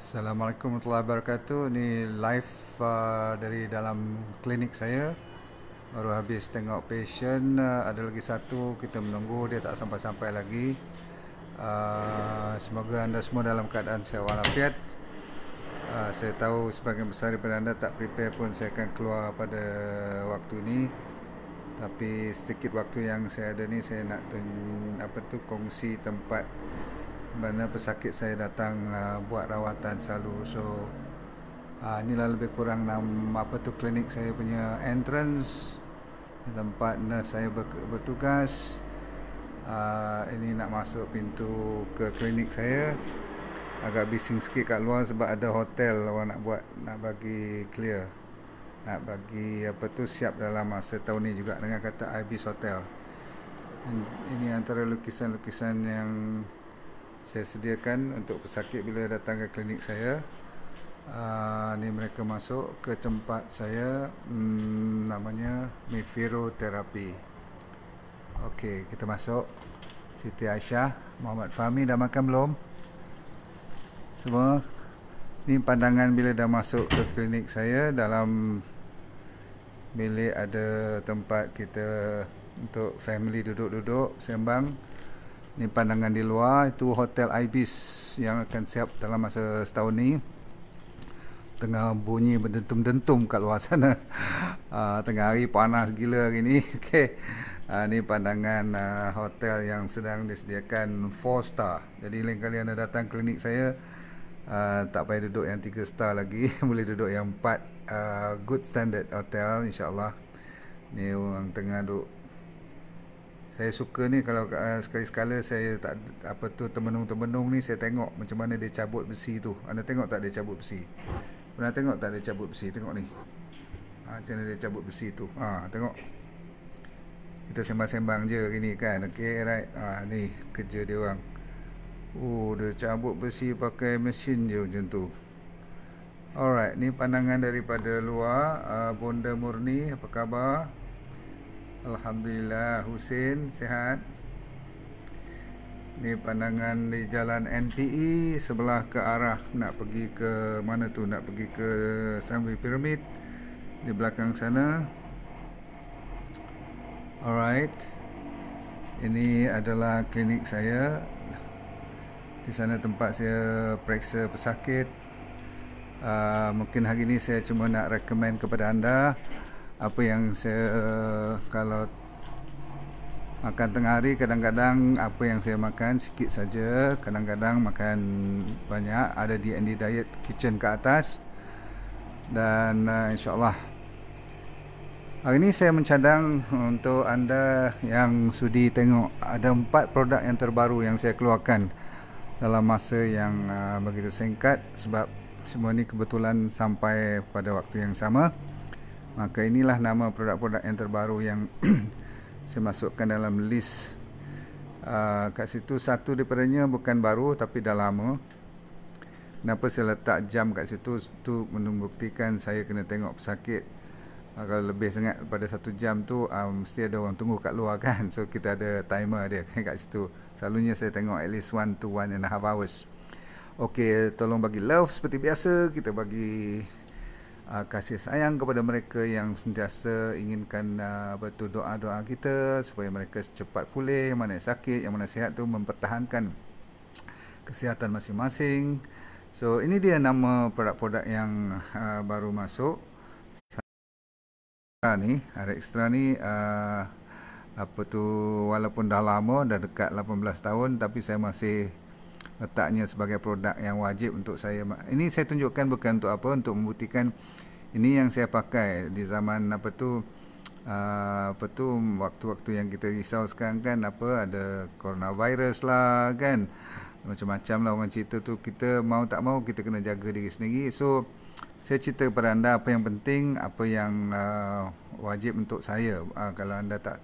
Assalamualaikum warahmatullahi wabarakatuh. Ini live dari dalam klinik saya. Baru habis tengok patient, ada lagi satu, kita menunggu dia tak sampai-sampai lagi. Semoga anda semua dalam keadaan sehat walafiat. Saya tahu sebagian besar daripada anda tak prepare pun saya akan keluar pada waktu ini. Tapi sedikit waktu yang saya ada ni, saya nak kongsi tempat mana pesakit saya datang buat rawatan selalu. So inilah lebih kurang klinik saya punya entrance, tempat nurse saya bertugas. Ini nak masuk pintu ke klinik saya. Agak bising sikit kat luar sebab ada hotel orang nak bagi clear, nak bagi siap dalam masa tahun ni juga dengan kata Ibis Hotel. Ini antara lukisan-lukisan yang saya sediakan untuk pesakit bila datang ke klinik saya. Ni mereka masuk ke tempat saya, namanya Meferoterapi. Okey, kita masuk. Siti Aisyah, Muhammad Fahmi, dah makan belum? Semua. Ni pandangan bila dah masuk ke klinik saya. Dalam bilik ada tempat kita untuk family duduk-duduk sembang. Ni pandangan di luar, itu Hotel Ibis yang akan siap dalam masa setahun ni. Tengah bunyi berdentum-dentum kat luar sana. Tengah hari panas gila hari ni. Okey. Ni pandangan hotel yang sedang disediakan 4 star. Jadi lain kali anda datang klinik saya, tak payah duduk yang 3 star lagi. Boleh duduk yang 4 good standard hotel, insyaAllah. Ni orang tengah duduk. Saya suka ni kalau sekali-sekala saya tak termenung-termenung ni, saya tengok macam mana dia cabut besi tu. Anda tengok tak dia cabut besi? Pernah tengok tak dia cabut besi? Tengok ni. Macam mana dia cabut besi tu. Tengok. Kita sembang-sembang je hari ni kan. Okay, right. Ni kerja dia orang. Dia cabut besi pakai mesin je macam tu. Alright, ni pandangan daripada luar. Bonda Murni, apa khabar? Alhamdulillah. Husin, sihat? Ni pandangan di jalan NPE, sebelah ke arah nak pergi ke mana tu? Nak pergi ke Sunway Pyramid. Di belakang sana. Alright. Ini adalah klinik saya. Di sana tempat saya periksa pesakit. Mungkin hari ini saya cuma nak recommend kepada anda apa yang saya kalau makan tengah hari, kadang-kadang apa yang saya makan sikit saja, kadang-kadang makan banyak. Ada D&D Diet Kitchen ke atas. Dan insyaAllah hari ini saya mencadang untuk anda yang sudi tengok, ada 4 produk yang terbaru yang saya keluarkan dalam masa yang begitu singkat, sebab semua ni kebetulan sampai pada waktu yang sama. Maka inilah nama produk-produk yang terbaru yang saya masukkan dalam list. Kat situ satu daripadanya bukan baru tapi dah lama. Kenapa saya letak jam kat situ? Itu membuktikan saya kena tengok pesakit. Kalau lebih sangat pada 1 jam tu, mesti ada orang tunggu kat luar kan. So kita ada timer dia kan kat situ. Selalunya saya tengok at least 1 to 1.5 hours. Okey, tolong bagi love seperti biasa. Kita bagi kasih sayang kepada mereka yang sentiasa inginkan doa-doa kita supaya mereka cepat pulih. Yang mana sakit, yang mana sihat tu mempertahankan kesihatan masing-masing. So ini dia nama produk-produk yang baru masuk. Ni Rextra ni walaupun dah lama, dah dekat 18 tahun, tapi saya masih letaknya sebagai produk yang wajib untuk saya. Ini saya tunjukkan bukan untuk apa, untuk membuktikan ini yang saya pakai di zaman waktu-waktu yang kita risau sekarang kan, ada coronavirus lah kan, macam-macam lah orang cerita tu. Kita mau tak mau kita kena jaga diri sendiri. So saya cerita kepada anda apa yang penting, apa yang wajib untuk saya. Kalau anda tak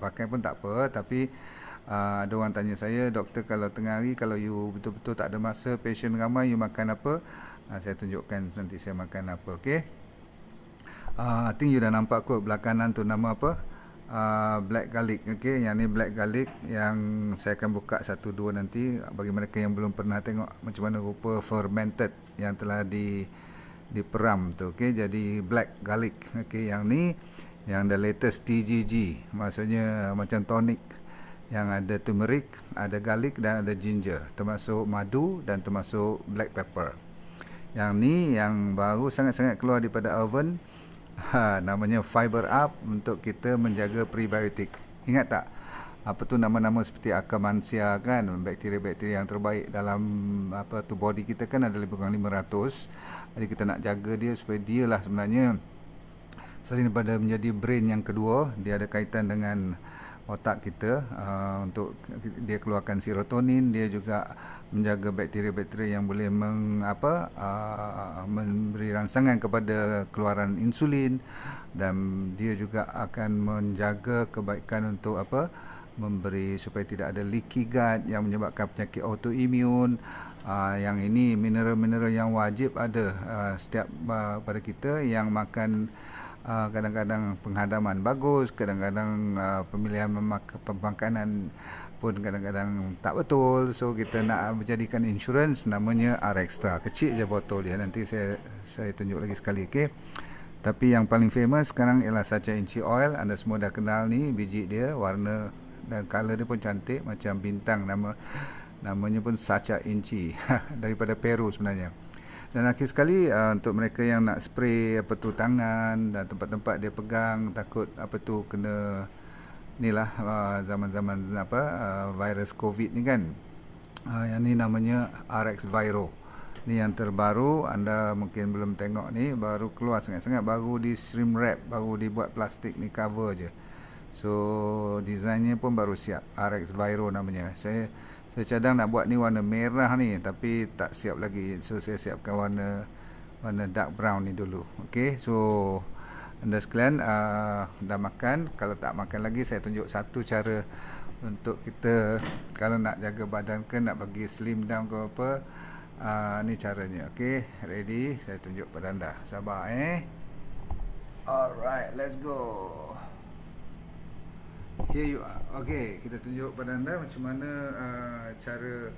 pakai pun tak apa. Tapi ada orang tanya saya, doktor, kalau tengah hari, kalau you betul-betul tak ada masa, patient ramai, you makan apa? Saya tunjukkan nanti saya makan apa. Okay. I think you dah nampak kot belakangan tu nama apa? black garlic. Okey, yang ni black garlic yang saya akan buka 1-2 nanti bagi mereka yang belum pernah tengok macam mana rupa fermented yang telah diperam tu. Okey, jadi black garlic. Okey, yang ni yang the latest TGG, maksudnya macam tonic yang ada turmeric, ada garlic dan ada ginger, termasuk madu dan termasuk black pepper. Yang ni yang baru sangat-sangat keluar daripada oven. Namanya Fiber Up untuk kita menjaga prebiotik. Ingat tak? Apa tu nama-nama seperti Akkermansia kan, bakteria-bakteria yang terbaik dalam apa tu body kita kan ada lebih kurang 500. Jadi kita nak jaga dia supaya dia lah sebenarnya selain daripada menjadi brain yang kedua, dia ada kaitan dengan otak kita, untuk dia keluarkan serotonin, dia juga menjaga bakteria-bakteria yang boleh memberi rangsangan kepada keluaran insulin, dan dia juga akan menjaga kebaikan untuk memberi supaya tidak ada leaky gut yang menyebabkan penyakit autoimun. Yang ini mineral-mineral yang wajib ada setiap pada kita yang makan. Kadang-kadang penghadaman bagus, kadang-kadang pemilihan pemakanan pun kadang-kadang tak betul. So kita nak menjadikan insurans, namanya R-Extra. Kecil je botol dia, nanti saya tunjuk lagi sekali. Okay? Tapi yang paling famous sekarang ialah Sacha Inchi Oil. Anda semua dah kenal ni biji dia, warna dan color dia pun cantik macam bintang. Namanya pun Sacha Inchi daripada Peru sebenarnya. Dan akhir sekali untuk mereka yang nak spray tangan dan tempat-tempat dia pegang, takut kena inilah zaman-zaman virus COVID ni kan. Yang ni namanya RX Viro. Ni yang terbaru, anda mungkin belum tengok ni, baru keluar sangat-sangat, baru di shrink wrap, baru dibuat plastik ni cover je. So desainnya pun baru siap, RX Viro namanya. Saya cadang nak buat ni warna merah ni, tapi tak siap lagi. So saya siapkan warna dark brown ni dulu. Okey, so anda sekalian dah makan. Kalau tak makan lagi, saya tunjuk satu cara untuk kita kalau nak jaga badan ke, nak bagi slim down ke apa. Ni caranya. Okey, ready? Saya tunjuk pada anda. Sabar Alright, let's go. Here you are. Okey, kita tunjuk pada anda macam mana cara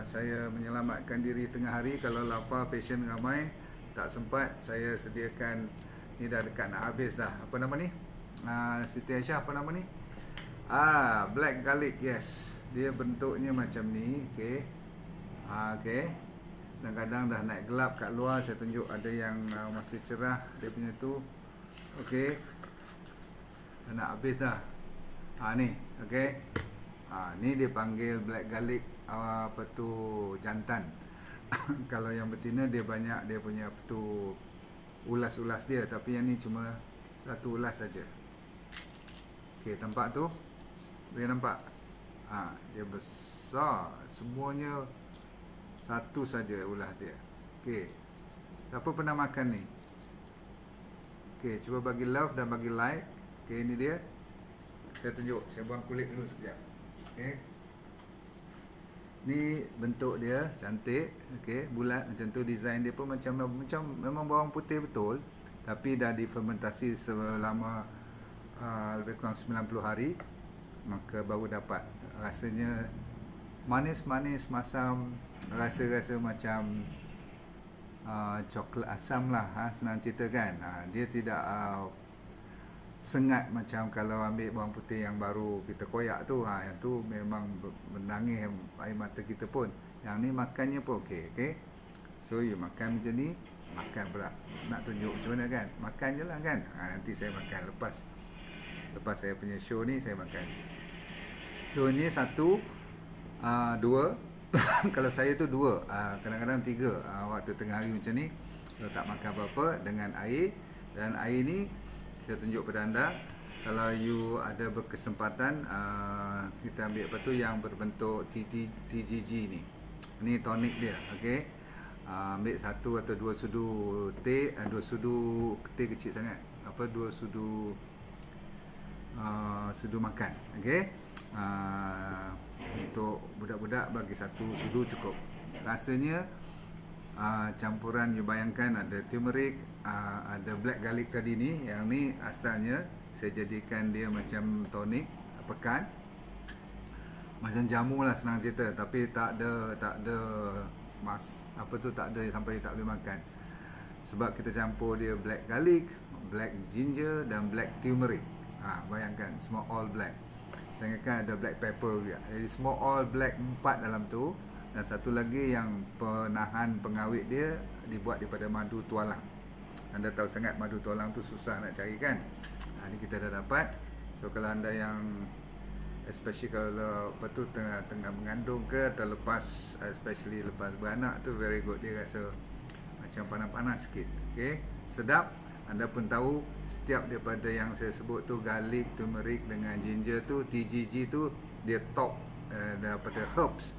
saya menyelamatkan diri tengah hari. Kalau lapar, pasien ramai, tak sempat, saya sediakan. Ni dah dekat nak habis dah. Apa nama ni? Siti Aisyah, apa nama ni? Black garlic, yes. Dia bentuknya macam ni. Okey. Okey. Kadang-kadang dah naik gelap kat luar, saya tunjuk ada yang masih cerah dia punya tu. Okey. Dah nak habis dah. Ni, okey. Ni dia panggil black garlic jantan. Kalau yang betina dia banyak dia punya ulas-ulas dia, tapi yang ni cuma satu ulas saja. Okey, nampak tu? Boleh nampak? Dia besar. Semuanya satu saja ulas dia. Okey. Siapa pernah makan ni? Okey, cuba bagi love dan bagi like. Okey, ini dia. Saya tunjuk, saya buang kulit dulu sekejap. Okey. Ni bentuk dia cantik, okey, bulat macam tu. Design dia pun macam memang bawang putih betul, tapi dah difermentasi selama lebih kurang 90 hari, maka baru dapat. Rasanya manis-manis, masam, rasa-rasa macam coklat asam lah, senang cerita kan. Dia tidak sengat macam kalau ambil bawang putih yang baru kita koyak tu. Yang tu memang menangis air mata kita pun. Yang ni makannya pun okey. Okay? So you makan macam ni, makan pula. Nak tunjuk macam mana kan? Makan je lah kan. Nanti saya makan lepas saya punya show ni, saya makan. So ni 1, 2. Kalau saya tu 2, kadang-kadang 3. Waktu tengah hari macam ni, kalau tak makan apa-apa, dengan air. Dan air ni saya tunjuk pada anda. Kalau you ada berkesempatan, kita ambil yang berbentuk TGG ni. Ni tonik dia, okey. Ambil 1 atau 2 sudu teh, 2 sudu teh kecil sangat. 2 sudu makan, okey. Untuk budak-budak bagi 1 sudu cukup. Rasanya campuran, you bayangkan ada turmeric, ada black garlic tadi ni. Yang ni asalnya saya jadikan dia macam tonik pekan, macam jamu lah senang cerita, tapi tak ada tak ada sampai tak boleh makan. Sebab kita campur dia black garlic, black ginger dan black turmeric. Bayangkan semua all black. Saya ingatkan ada black pepper juga. Jadi semua all black 4 dalam tu. Dan satu lagi yang penahan pengawet dia dibuat daripada madu tualang. Anda tahu sangat madu tualang tu susah nak cari kan. Ni kita dah dapat. So kalau anda yang especially kalau tengah mengandung ke atau especially lepas beranak tu, very good. Dia rasa macam panas-panas sikit. Okay, sedap. Anda pun tahu setiap daripada yang saya sebut tu, garlic, turmeric dengan ginger tu, TGG tu, dia top daripada herbs.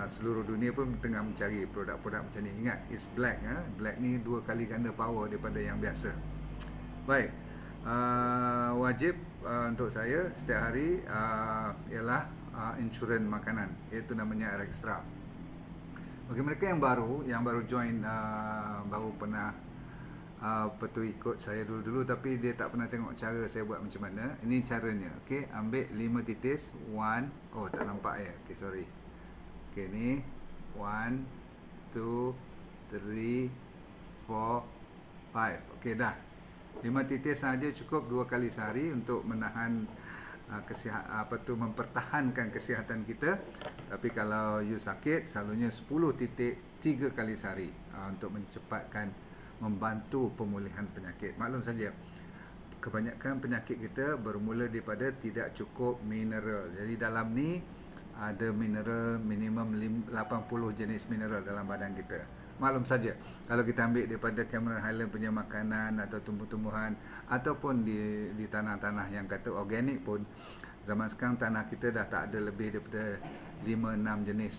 Seluruh dunia pun tengah mencari produk-produk macam ni. Ingat, it's black. Black ni 2 kali ganda power daripada yang biasa. Baik, wajib untuk saya setiap hari ialah insurans makanan, iaitu namanya Air Extra. Bagi mereka yang baru join, baru pernah ikut saya dulu tapi dia tak pernah tengok cara saya buat macam mana. Ini caranya. Okey, ambil 5 titis. 1, tak nampak ya. Okey, sorry. Okey, ni 1 2 3 4 5. Okey, dah. 5 titis saja cukup 2 kali sehari untuk menahan mempertahankan kesihatan kita. Tapi kalau you sakit, selalunya 10 titik 3 kali sehari untuk membantu pemulihan penyakit. Maklum saja, kebanyakan penyakit kita bermula daripada tidak cukup mineral. Jadi dalam ni ada mineral minimum 80 jenis mineral dalam badan kita. Maklum saja, kalau kita ambil daripada Cameron Highland punya makanan atau tumbuh-tumbuhan ataupun di tanah-tanah yang kata organik pun, zaman sekarang tanah kita dah tak ada lebih daripada 5-6 jenis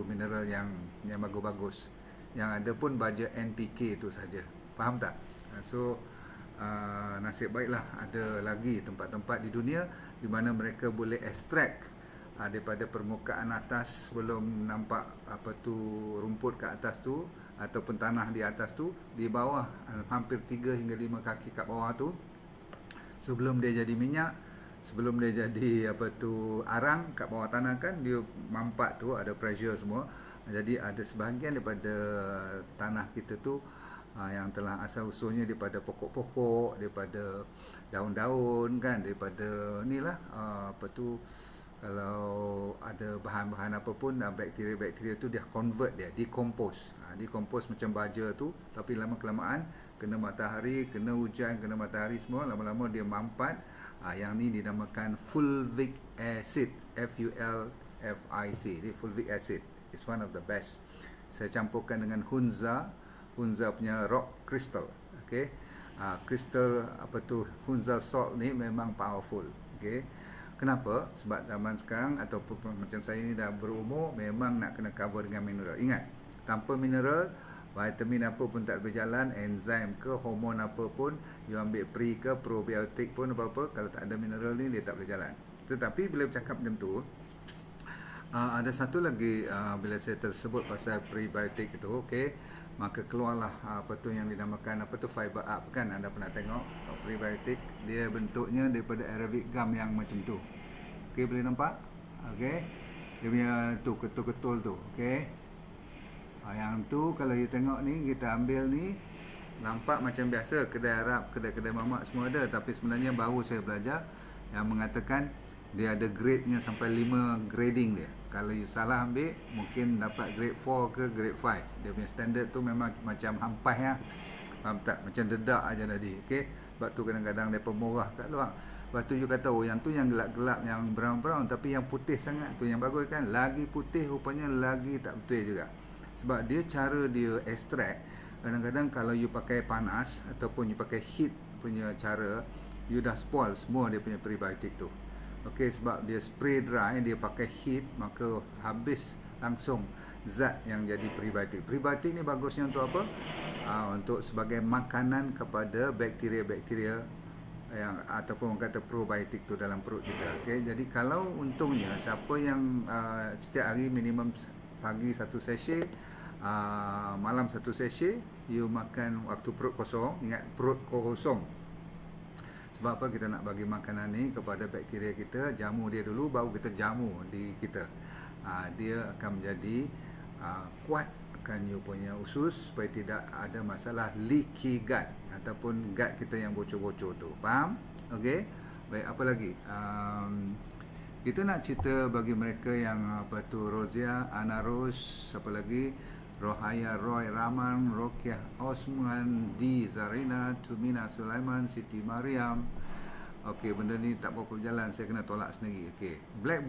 mineral yang bagus-bagus. Yang ada pun baja NPK itu saja. Faham tak? So nasib baiklah ada lagi tempat-tempat di dunia di mana mereka boleh extract daripada permukaan atas sebelum nampak rumput ke atas tu ataupun tanah di atas tu, di bawah hampir 3 hingga 5 kaki kat bawah tu, sebelum dia jadi minyak, sebelum dia jadi arang kat bawah tanah kan, dia mampat tu ada pressure semua. Jadi ada sebahagian daripada tanah kita tu yang telah asal usulnya daripada pokok-pokok, daripada daun-daun kan, daripada inilah kalau ada bahan-bahan apa pun, bakteria-bakteria tu dia convert, dia decompose. Decompose macam baja tu, tapi lama-kelamaan kena matahari, kena hujan, kena matahari semua, lama-lama dia mampat. Yang ni dinamakan fulvic acid, FULFIC. Dia fulvic acid. It's one of the best. Saya campurkan dengan Hunza punya rock crystal. Okay, crystal Hunza salt ni memang powerful. Okay, kenapa? Sebab zaman sekarang ataupun macam saya ni dah berumur, memang nak kena cover dengan mineral. Ingat, tanpa mineral, vitamin apa pun tak berjalan, enzim ke hormon apa pun, you ambil pre ke probiotik pun apa-apa, kalau tak ada mineral ni dia tak boleh jalan. Tetapi bila bercakap macam tu, ada satu lagi bila saya tersebut pasal prebiotik itu, okey, maka keluarlah yang dinamakan fiber up kan. Anda pernah tengok prebiotik, dia bentuknya daripada Arabic gum yang macam tu. Okey, boleh nampak? Okey, dia punya tu ketul-ketul tu. Okey, yang tu kalau you tengok ni, kita ambil ni, nampak macam biasa kedai Arab, kedai-kedai mamak semua ada, tapi sebenarnya baru saya belajar yang mengatakan dia ada grade-nya sampai 5 grading dia. Kalau you salah ambil, mungkin dapat grade 4 ke grade 5. Dia punya standard tu memang macam hampas ya. Faham tak? Macam dedak aja tadi. Okey. Sebab tu kadang-kadang depa murah kat luar. Lepas tu you kata, yang tu yang gelap-gelap, yang brown-brown, tapi yang putih sangat tu yang bagus kan. Lagi putih rupanya lagi tak betul juga. Sebab dia cara dia extract, kadang-kadang kalau you pakai panas ataupun you pakai heat punya cara, you dah spoil semua dia punya prebiotik tu. Okey, sebab dia spray dry, dia pakai heat, maka habis langsung zat yang jadi prebiotik. Prebiotik ni bagusnya untuk apa? Untuk sebagai makanan kepada bakteria-bakteria yang ataupun orang kata probiotik tu dalam perut kita. Okey, jadi kalau untungnya siapa yang setiap hari minimum pagi 1 sachet, malam 1 sachet, you makan waktu perut kosong. Ingat, perut kosong. Sebab apa kita nak bagi makanan ni kepada bakteria kita, jamu dia dulu baru kita jamu di kita. Dia akan menjadi kuatkan you punya usus supaya tidak ada masalah leaky gut ataupun gut kita yang bocor-bocor tu. Faham? Okey. Baik, apa lagi? Kita nak cerita bagi mereka yang apa tu, Rozia, Ana Ros, siapa lagi? Rohaya Roy Rahman, Rokiah Osman, D Zarina, Tumina Sulaiman, Siti Mariam. Okey, benda ni tak berapa berjalan, saya kena tolak sendiri. Okey. Black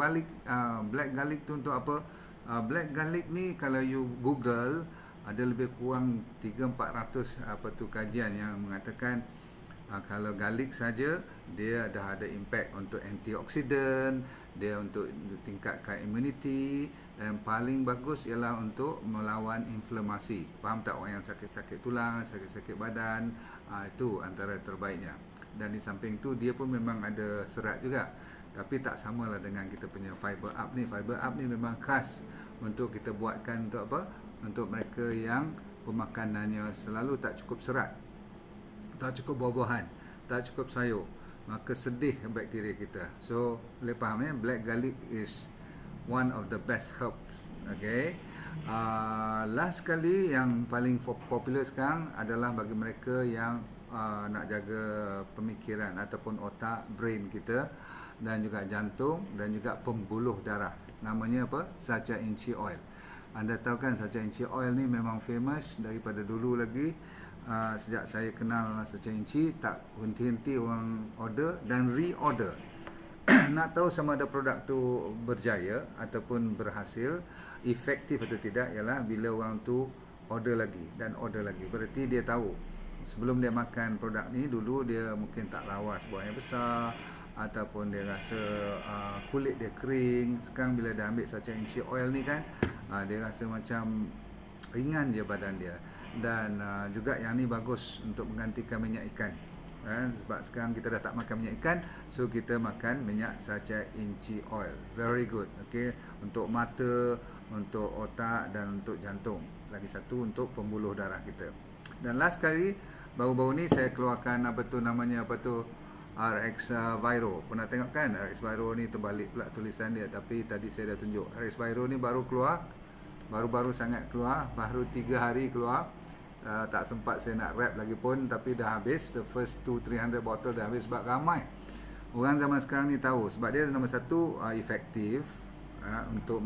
garlic tu untuk apa? Black garlic ni kalau you Google ada lebih kurang 300-400 apa tu kajian yang mengatakan kalau garlic saja dia dah ada impact untuk antioksidan, dia untuk tingkatkan immunity, dan paling bagus ialah untuk melawan inflamasi. Faham tak? Orang yang sakit-sakit tulang, sakit-sakit badan, itu antara terbaiknya. Dan di samping tu dia pun memang ada serat juga, tapi tak samalah dengan kita punya fiber up ni. Fiber up ni memang khas untuk kita buatkan untuk apa? Untuk mereka yang pemakanannya selalu tak cukup serat, tak cukup buah-buahan, tak cukup sayur, maka sedih bakteria kita. So boleh faham ya, black garlic is one of the best herbs. Okay. Last kali yang paling popular sekarang adalah bagi mereka yang nak jaga pemikiran ataupun otak, brain kita, dan juga jantung dan juga pembuluh darah. Namanya apa? Sacha Inchi Oil. Anda tahu kan Sacha Inchi Oil ni memang famous daripada dulu lagi. Sejak saya kenal Sacha Inchi, tak henti-henti orang order dan reorder. Nak tahu sama ada produk tu berjaya ataupun berhasil, efektif atau tidak, ialah bila orang tu order lagi dan order lagi. Berarti dia tahu sebelum dia makan produk ni, dulu dia mungkin tak lawas buah yang besar, ataupun dia rasa kulit dia kering. Sekarang bila dia ambil Sacha Inchi Oil ni kan, dia rasa macam ringan je badan dia. Dan juga yang ni bagus untuk menggantikan minyak ikan. Sebab sekarang kita dah tak makan minyak ikan, so kita makan minyak Sacha Inchi Oil. Very good. Okay, untuk mata, untuk otak dan untuk jantung. Lagi satu untuk pembuluh darah kita. Dan last kali baru-baru ni saya keluarkan apa tu namanya, apa tu, RX Viro. Pernah tengok kan RX Viro ni? Terbalik pula tulisan dia, tapi tadi saya dah tunjuk. RX Viro ni baru keluar, baru-baru sangat keluar, baru 3 hari keluar. Tak sempat saya nak wrap lagi pun, tapi dah habis. The first 200-300 botol dah habis sebab ramai orang zaman sekarang ni tahu. Sebab dia nombor satu, efektif untuk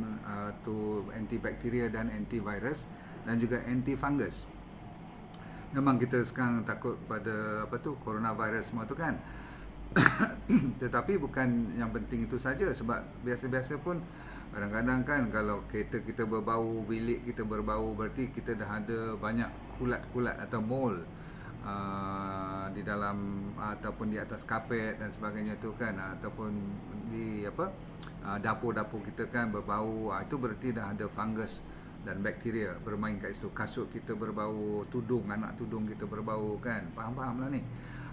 antibakteria dan antivirus dan juga antifungus. Memang kita sekarang takut pada apa tu, coronavirus semua tu kan. Tetapi bukan yang penting itu saja, sebab biasa-biasa pun kadang-kadang kan kalau kereta kita berbau, bilik kita berbau, berarti kita dah ada banyak kulat-kulat atau mold di dalam ataupun di atas kapet dan sebagainya tu kan, ataupun di apa, dapur-dapur kita kan berbau. Itu berarti dah ada fungus dan bakteria bermain kat situ. Kasut kita berbau, tudung, anak tudung kita berbau kan. Faham-faham lah ni.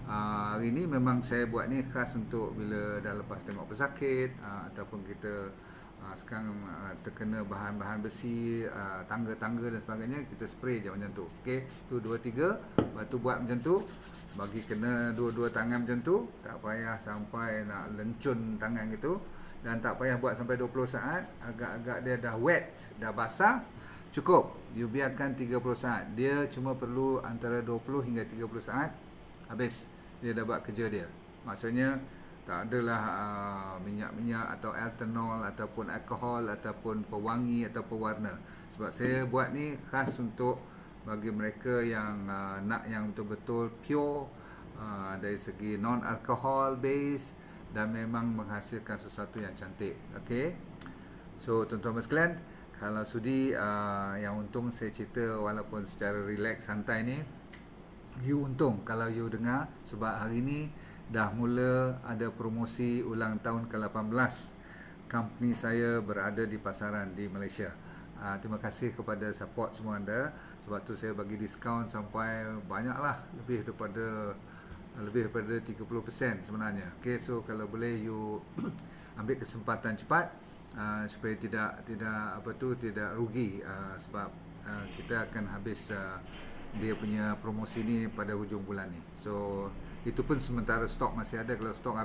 Hari ni memang saya buat ni khas untuk bila dah lepas tengok pesakit, ataupun kita sekarang terkena bahan-bahan besi, tangga-tangga dan sebagainya, kita spray je macam tu. Okey, tu 2 3, lepas tu buat macam tu, bagi kena dua-dua tangan macam tu, tak payah sampai nak lencun tangan gitu, dan tak payah buat sampai 20 saat. Agak-agak dia dah wet, dah basah, cukup. You biarkan 30 saat. Dia cuma perlu antara 20 hingga 30 saat, habis dia dah buat kerja dia. Maksudnya tak adalah minyak-minyak atau ethanol ataupun alkohol ataupun pewangi atau pewarna. Sebab saya buat ni khas untuk bagi mereka yang nak yang betul-betul pure, dari segi non-alcohol base, dan memang menghasilkan sesuatu yang cantik. Okay, so tuan-tuan sekalian, kalau sudi, yang untung saya cerita walaupun secara relax, santai ni, you untung kalau you dengar. Sebab hari ni dah mula ada promosi ulang tahun ke-18 company saya berada di pasaran di Malaysia. Terima kasih kepada support semua anda. Sebab tu saya bagi diskaun sampai banyaklah, lebih daripada 30% sebenarnya. Okay, so kalau boleh you ambil kesempatan cepat, supaya tidak rugi, sebab kita akan habis dia punya promosi ni pada hujung bulan ni. So Itu pun sementara stok masih ada. Kalau stok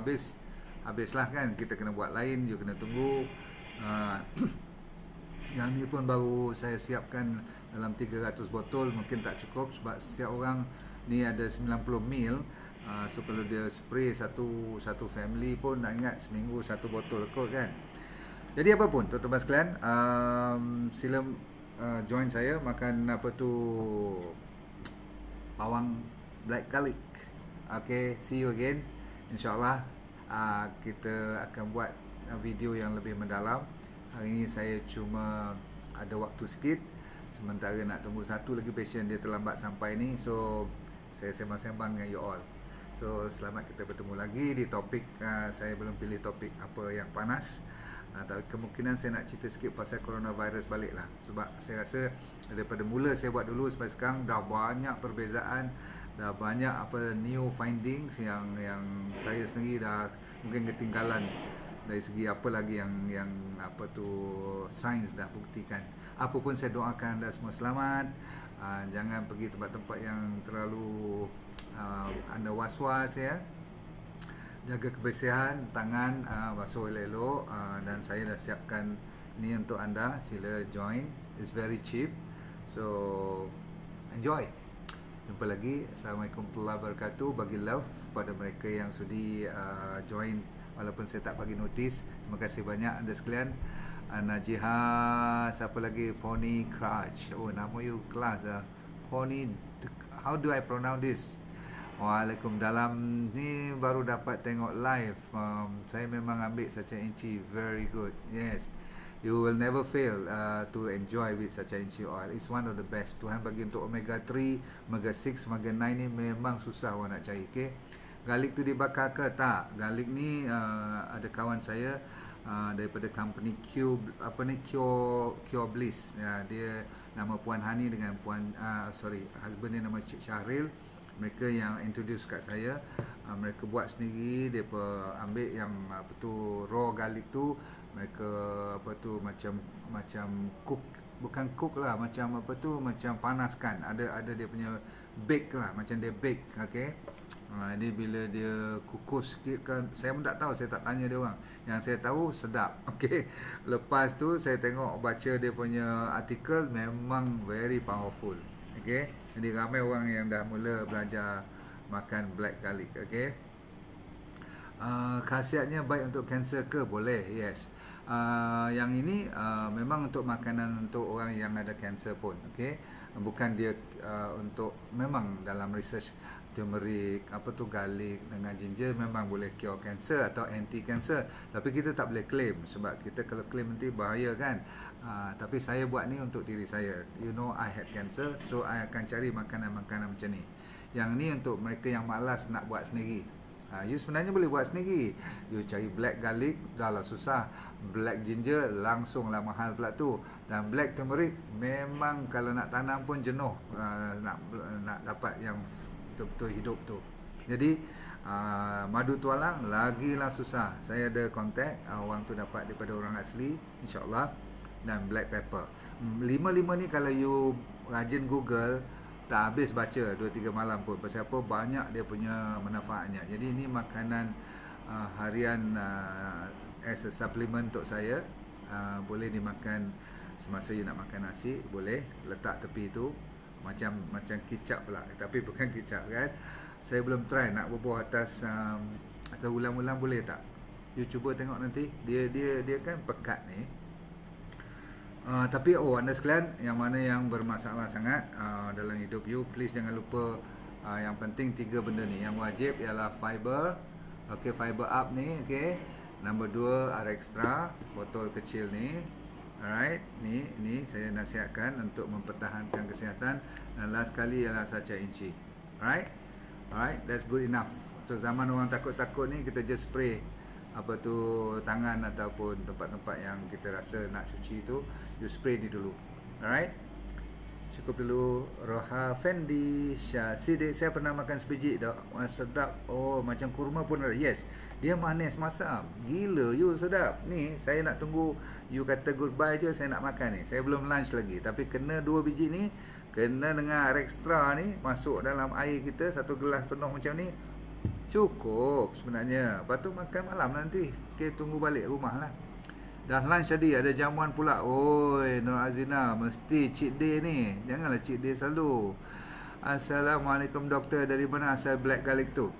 habislah kan, kita kena buat lain, you kena tunggu. uh, Yang ni pun baru saya siapkan dalam 300 botol. Mungkin tak cukup sebab setiap orang ni ada 90 ml. So kalau dia spray satu family pun, nak ingat seminggu satu botol kot kan. Jadi apa pun tuan-tuan sekalian, sila join saya makan apa tu, bawang black garlic. Okay, see you again. InsyaAllah kita akan buat video yang lebih mendalam. Hari ini saya cuma ada waktu sikit, sementara nak tunggu satu lagi patient dia terlambat sampai ni. So saya sembang-sembang dengan you all. So selamat kita bertemu lagi di topik. Saya belum pilih topik apa yang panas, tapi kemungkinan saya nak cerita sikit pasal coronavirus balik lah. Sebab saya rasa daripada mula saya buat dulu sampai sekarang dah banyak perbezaan, dah banyak apa new findings yang saya sendiri dah mungkin ketinggalan dari segi apa lagi yang apa tu sains dah buktikan. Apa pun saya doakan anda semua selamat. Jangan pergi tempat-tempat yang terlalu anda was-was ya. Jaga kebersihan tangan, basuh elok-elok, dan saya dah siapkan ni untuk anda. Sila join, it's very cheap, so enjoy. Jumpa lagi. Assalamualaikum warahmatullahi wabarakatuh. Bagi love pada mereka yang sudi join walaupun saya tak bagi notis. Terima kasih banyak anda sekalian. Najiha, siapa lagi? Pony Crutch. Oh, nama you kelas Pony, how do I pronounce this? Waalaikumsalam. Ni baru dapat tengok live. Saya memang ambil Sacha Inci, very good. Yes, you will never fail to enjoy with Sacha Inci oil. It's one of the best. Tuhan bagi untuk omega 3, omega 6, omega 9 ni memang susah orang nak cari. Okay, garlic tu dibakar ke? Tak. Garlic ni ada kawan saya daripada company Cure Bliss ya, dia nama Puan Hani dengan Puan husband dia nama Cik Syahril. Mereka yang introduce kat saya. Mereka buat sendiri. Mereka ambil yang apa tu raw garlic tu, mereka apa tu macam cook, bukan cook lah, macam apa tu, macam panaskan. Ada dia punya bake lah, macam dia bake. Okay, dia bila dia kukus sikit kan, saya pun tak tahu, saya tak tanya dia orang. Yang saya tahu sedap. Okay, lepas tu saya tengok baca dia punya artikel, memang very powerful. Okay, jadi ramai orang yang dah mula belajar makan black garlic. Okay, khasiatnya baik untuk kanser ke? Boleh, yes. Yang ini memang untuk makanan untuk orang yang ada kanser pun. Okay, bukan dia untuk, memang dalam research turmeric, apa tu garlic dengan ginger memang boleh cure cancer atau anti cancer. Tapi kita tak boleh claim, sebab kita kalau claim nanti bahaya kan. Tapi saya buat ni untuk diri saya. You know, I had cancer, so I akan cari makanan-makanan macam ni. Yang ni untuk mereka yang malas nak buat sendiri. You sebenarnya boleh buat sendiri. You cari black garlic, dah lah susah. Black ginger langsung lah mahal pula tu. Dan black turmeric memang kalau nak tanam pun jenuh, nak dapat yang betul-betul hidup tu. Jadi madu tualang lagilah susah. Saya ada kontak, orang tu dapat daripada orang asli, insyaAllah. Dan black pepper, 5 ni kalau you rajin Google, tak habis baca 2-3 malam pun. Pasal apa? Banyak dia punya manfaatnya. Jadi ini makanan harian as a supplement untuk saya. Boleh dimakan semasa you nak makan nasi, boleh letak tepi tu, macam kicap pula, tapi bukan kicap kan. Saya belum try nak bubuh atas ulang-ulang, boleh tak? You cuba tengok nanti. Dia kan pekat ni. Tapi anda sekalian yang mana yang bermasalah sangat dalam hidup you, please jangan lupa yang penting 3 benda ni. Yang wajib ialah fiber. Okay, fiber up ni. Okay, nombor 2 Arextra, botol kecil ni. Alright, ni saya nasihatkan untuk mempertahankan kesihatan. Dan last kali ialah Sacha Inci. Alright, that's good enough. Untuk zaman orang takut-takut ni, kita just spray apa tu tangan ataupun tempat-tempat yang kita rasa nak cuci tu, you spray ni dulu. Alright, cukup dulu. Roha Fendi Syah Sidik, saya pernah makan sebiji dah, sedap. Oh, macam kurma pun ada. Yes, dia manis masam, gila you, sedap. Ni saya nak tunggu you kata goodbye je, saya nak makan ni. Saya belum lunch lagi, tapi kena 2 biji ni, kena dengan extra ni, masuk dalam air kita 1 gelas penuh macam ni. Cukup sebenarnya. Lepas tu makan malam nanti. Okay, tunggu balik rumah lah. Dah lunch tadi, ada jamuan pula. Oi, Nur Azina, mesti cheat day ni. Janganlah cheat day selalu. Assalamualaikum doktor, dari mana asal black garlic tu?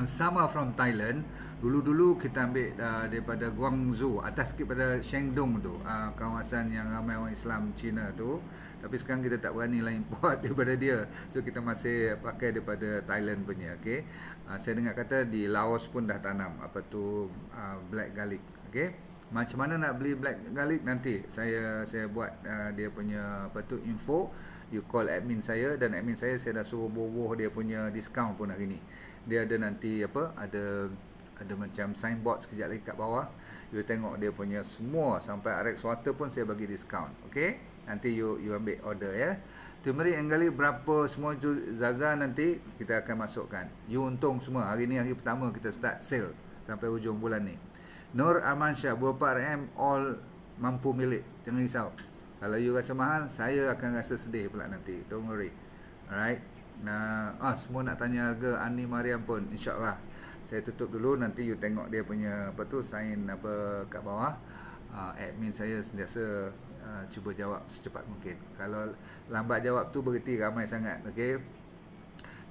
Sama from Thailand. Dulu-dulu kita ambil daripada Guangzhou, atas sikit pada Shandong tu, kawasan yang ramai orang Islam Cina tu. Tapi sekarang kita tak berani lah import daripada dia. So kita masih pakai daripada Thailand punya. Okay? Saya dengar kata di Laos pun dah tanam apa tu black garlic. Okay? Macam mana nak beli black garlic nanti saya buat dia punya apa tu info. You call admin saya, dan admin saya dah suruh boh dia punya discount pun hari ni. Dia ada nanti apa, ada macam signboard sekejap lagi kat bawah. You tengok dia punya semua sampai RX water pun saya bagi discount. Okay, nanti you ambil order ya. Turmeric and garlic berapa semua tu Zaza, nanti kita akan masukkan. You untung semua. Hari ni hari pertama kita start sale sampai hujung bulan ni. Nur Amansyah, berapa RM all mampu milik. Jangan risau. Kalau you rasa mahal, saya akan rasa sedih pula nanti. Don't worry. Alright. Semua nak tanya harga Ani Mariam pun, insyaAllah saya tutup dulu. Nanti you tengok dia punya apa tu, sign apa kat bawah. Admin saya sentiasa cuba jawab secepat mungkin. Kalau lambat jawab tu berarti ramai sangat. Okay.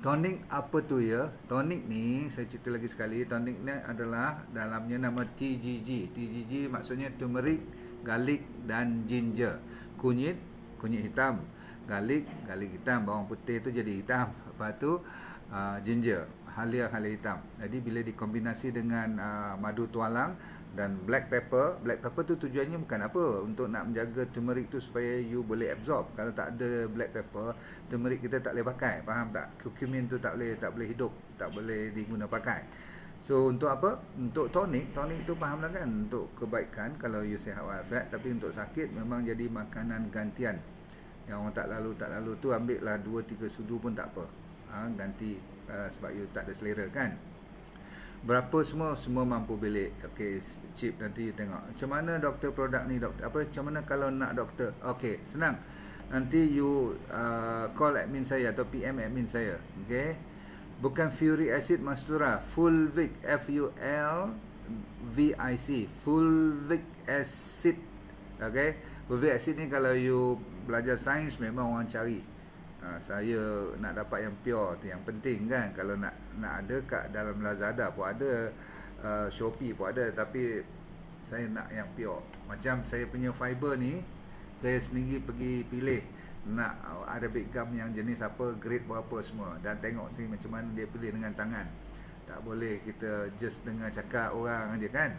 Tonic apa tu ya? Tonic ni saya cerita lagi sekali. Tonic ni adalah dalamnya nama TGG. TGG maksudnya turmeric, garlic dan ginger. Kunyit hitam, garlic hitam, bawang putih tu jadi hitam. Lepas tu ginger, halia hitam. Jadi bila dikombinasi dengan madu tualang dan black pepper tu tujuannya bukan apa, untuk nak menjaga turmeric tu supaya you boleh absorb. Kalau tak ada black pepper, turmeric kita tak boleh pakai, faham tak? Curcumin tu tak boleh hidup, tak boleh diguna pakai. So untuk apa? Untuk tonic tu faham lah kan, untuk kebaikan kalau you sihat walafiat. Tapi untuk sakit memang jadi makanan gantian. Yang orang tak lalu tu ambil lah 2-3 sudu pun tak apa. Ganti sebab you tak ada selera kan. Berapa semua mampu bilik. Okay, chip nanti you tengok. Macam mana doktor produk ni, doktor apa? Macam mana kalau nak doktor? Okay, senang. Nanti you call admin saya atau PM admin saya. Okay. Bukan Fury Acid Mastura, Fulvic, FULVIC, Fulvic Acid. Okay. Fulvic Acid ni kalau you belajar sains memang orang cari. Saya nak dapat yang pure tu yang penting kan. Kalau nak ada kat dalam Lazada pun ada, Shopee pun ada, tapi saya nak yang pure. Macam saya punya fiber ni, saya sendiri pergi pilih nak Arabic gum yang jenis apa, grade berapa semua, dan tengok sini macam mana dia pilih dengan tangan. Tak boleh kita just dengar cakap orang aja kan.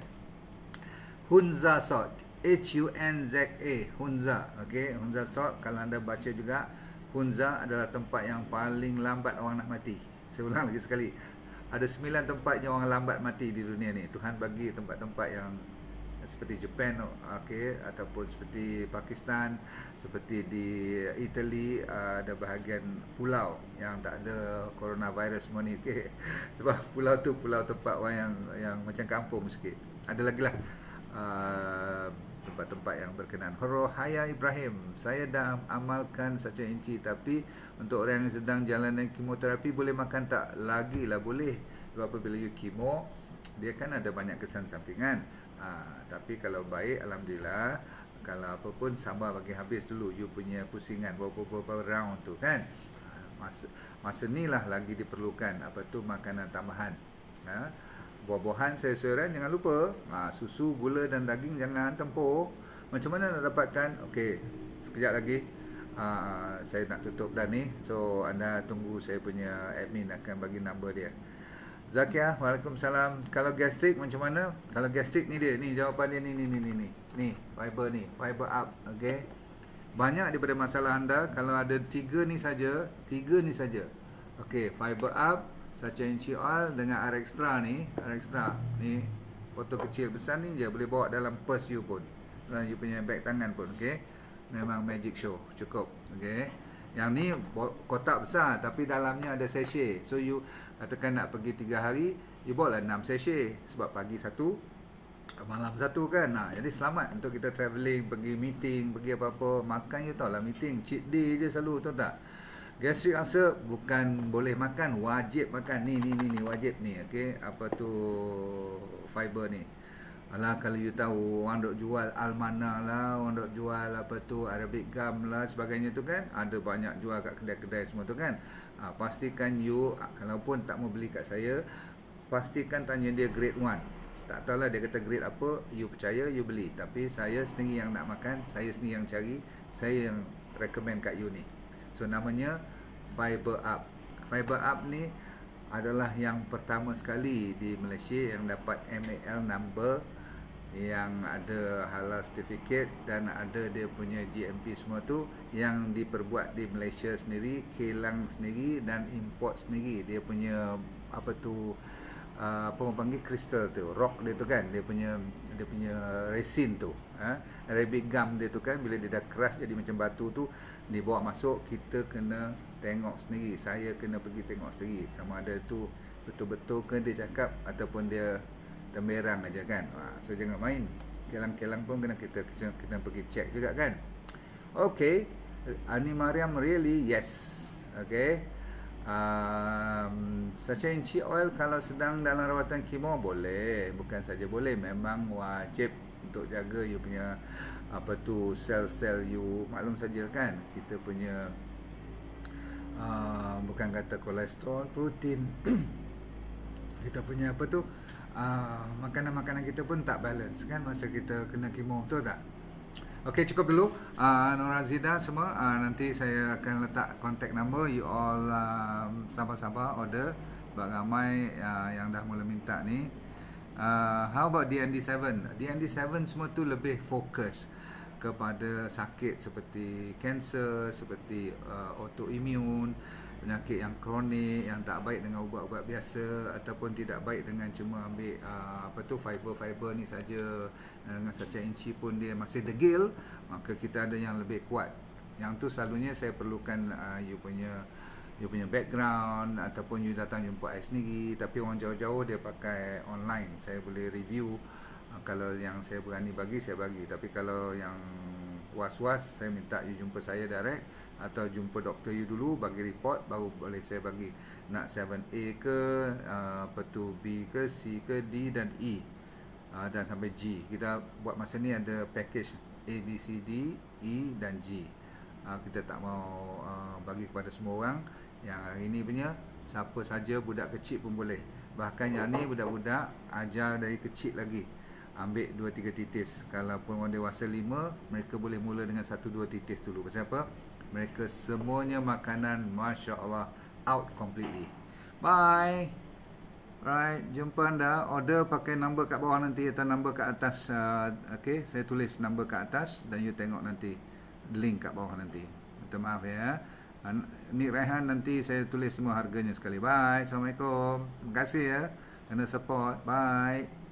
Hunza Salt, HUNZA, Hunza. Okey, Hunza Salt, kalau anda baca juga, Hunza adalah tempat yang paling lambat orang nak mati. Saya ulang lagi sekali. Ada 9 tempatnya orang lambat mati di dunia ni. Tuhan bagi tempat-tempat yang seperti Japan, okay, ataupun seperti Pakistan, seperti di Italy, ada bahagian pulau yang tak ada coronavirus semua ni, okay. Sebab pulau tu pulau tempat orang yang macam kampung sikit. Ada lagi lah tempat-tempat yang berkenan. Rohaya Ibrahim, saya dah amalkan saca inci, tapi untuk orang yang sedang jalanan kemoterapi boleh makan tak? Lagilah boleh. Sebab apabila you kemo, dia kan ada banyak kesan sampingan. Tapi kalau baik, alhamdulillah. Kalau apa pun sabar bagi habis dulu you punya pusingan beberapa round tu kan. Masa ni lah lagi diperlukan apa tu makanan tambahan. Buah-buahan sayur-sayuran jangan lupa. Susu, gula dan daging jangan tempur. Macam mana nak dapatkan? Okey, sekejap lagi saya nak tutup dah ni. So anda tunggu, saya punya admin akan bagi number dia. Zakia, Waalaikumsalam. Kalau gastrik macam mana? Kalau gastrik ni dia, ni jawapan dia ni. Ni, fiber up, okey. Banyak daripada masalah anda kalau ada 3 ni saja. Okey, fiber up, saca inci oil dengan R-Extra ni, ni botol kecil besar ni je boleh bawa dalam purse you pun. Dan you punya beg tangan pun, okey. Memang magic show, cukup, okey. Yang ni kotak besar tapi dalamnya ada sachet. So you katakan nak pergi 3 hari, you bawa lah 6 sachet. Sebab pagi 1, malam 1 kan. Jadi selamat untuk kita travelling, pergi meeting, pergi apa-apa. Makan you tahu lah meeting, cheat day je selalu, tahu tak? Gastric ulcer bukan boleh makan, wajib makan. Ni wajib ni, okey. Apa tu fiber ni. Alah, kalau you tahu orang dok jual Almana lah, orang dok jual apa tu Arabic gum lah sebagainya tu kan, ada banyak jual kat kedai-kedai semua tu kan. Pastikan you, kalaupun tak mau beli kat saya, pastikan tanya dia grade 1. Tak tahulah dia kata grade apa, you percaya, you beli. Tapi saya sendiri yang nak makan, saya sendiri yang cari, saya yang recommend kat you ni. So namanya Fiber Up. Fiber Up ni adalah yang pertama sekali di Malaysia yang dapat MAL number, yang ada halal certificate dan ada dia punya GMP semua tu, yang diperbuat di Malaysia sendiri, kilang sendiri dan import sendiri. Dia punya apa tu apa orang panggil kristal tu, rock dia tu kan, dia punya resin tu, Arabic gum dia tu kan, bila dia dah keras jadi macam batu tu, dibawa masuk, kita kena tengok sendiri, saya kena pergi tengok sendiri sama ada tu betul-betul ke dia cakap ataupun dia temberang aja kan. So jangan main, kilang-kilang pun kena kita pergi check juga kan. Okay, Ani Mariam really yes. Okay, Sacha Inchi Oil kalau sedang dalam rawatan kemo boleh, bukan saja boleh, memang wajib untuk jaga you punya apa tu sel-sel you. Maklum saja kan, kita punya bukan kata kolesterol, protein kita punya apa tu makanan-makanan kita pun tak balance kan masa kita kena kemo, betul tak? Okey, cukup dulu Nora Zida semua. Nanti saya akan letak contact number, you all sabar-sabar order. Sebab ramai yang dah mula minta ni. How about DND7? DND7 semua tu lebih fokus kepada sakit seperti kanser, seperti autoimmune, penyakit yang kronik, yang tak baik dengan ubat-ubat biasa, ataupun tidak baik dengan cuma ambil apa tu fiber-fiber ni saja. Dengan Sacha Inchi pun dia masih degil, maka kita ada yang lebih kuat. Yang tu selalunya saya perlukan you punya background, ataupun you datang jumpa saya sendiri. Tapi orang jauh-jauh dia pakai online, saya boleh review. Kalau yang saya berani bagi, saya bagi. Tapi kalau yang was-was, saya minta you jumpa saya direct, atau jumpa doktor you dulu, bagi report, baru boleh saya bagi. Nak 7A ke, apa tu B ke, C ke, D dan E, dan sampai G. Kita buat masa ni ada package A, B, C, D, E dan G. Kita tak mau bagi kepada semua orang. Yang hari ni punya, siapa saja, budak kecil pun boleh. Bahkan yang ni budak-budak ajar dari kecil lagi, ambil 2-3 titis. Kalaupun orang dewasa 5, mereka boleh mula dengan 1-2 titis dulu. Pasal apa? Mereka semuanya makanan Masya Allah out completely. Bye. Right, jumpa anda. Order pakai number kat bawah nanti atau number kat atas. Okay, saya tulis number kat atas dan you tengok nanti link kat bawah nanti. Minta maaf ya. Ni Rehan, nanti saya tulis semua harganya sekali. Bye. Assalamualaikum. Terima kasih ya kerana support. Bye.